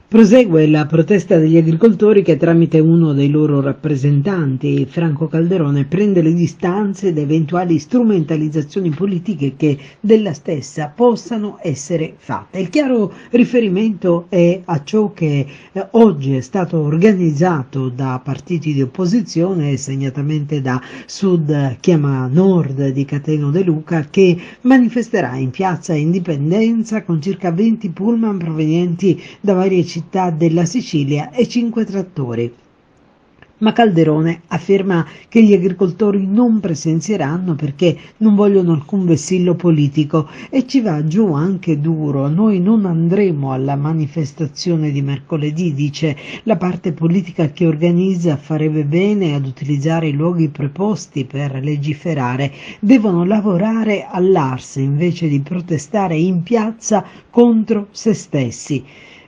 Prosegue la protesta degli agricoltori che tramite uno dei loro rappresentanti, Franco Calderone, prende le distanze da eventuali strumentalizzazioni politiche che della stessa possano essere fatte. Il chiaro riferimento è a ciò che oggi è stato organizzato da partiti di opposizione, segnatamente da Sud Chiama Nord di Cateno De Luca, che manifesterà in piazza Indipendenza con circa 20 pullman provenienti da varie città della Sicilia e 5 trattori. Ma Calderone afferma che gli agricoltori non presenzieranno perché non vogliono alcun vessillo politico e ci va giù anche duro. Noi non andremo alla manifestazione di mercoledì, dice. La parte politica che organizza farebbe bene ad utilizzare i luoghi preposti per legiferare. Devono lavorare all'Ars invece di protestare in piazza contro se stessi.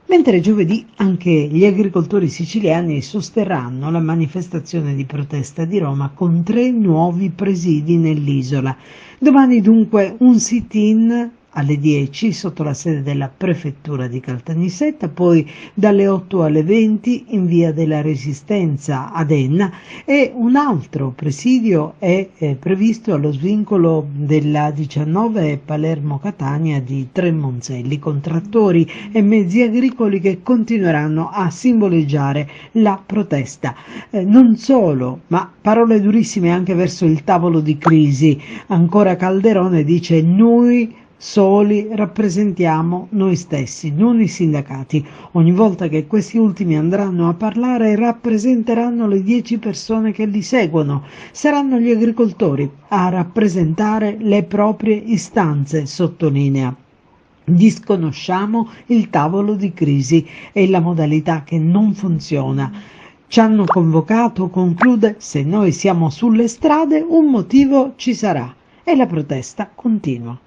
Mentre giovedì anche gli agricoltori siciliani sosterranno la manifestazione di protesta di Roma con 3 nuovi presidi nell'isola. Domani dunque un sit-in alle 10 sotto la sede della prefettura di Caltanissetta, poi dalle 8 alle 20 in via della Resistenza ad Enna e un altro presidio è previsto allo svincolo della 19 Palermo-Catania di Tremonzelli, con trattori e mezzi agricoli che continueranno a simboleggiare la protesta. Non solo, ma parole durissime anche verso il tavolo di crisi. Ancora Calderone dice: noi soli rappresentiamo noi stessi, non i sindacati. Ogni volta che questi ultimi andranno a parlare rappresenteranno le 10 persone che li seguono. Saranno gli agricoltori a rappresentare le proprie istanze, sottolinea. Disconosciamo il tavolo di crisi e la modalità che non funziona. Ci hanno convocato, conclude, se noi siamo sulle strade un motivo ci sarà e la protesta continua.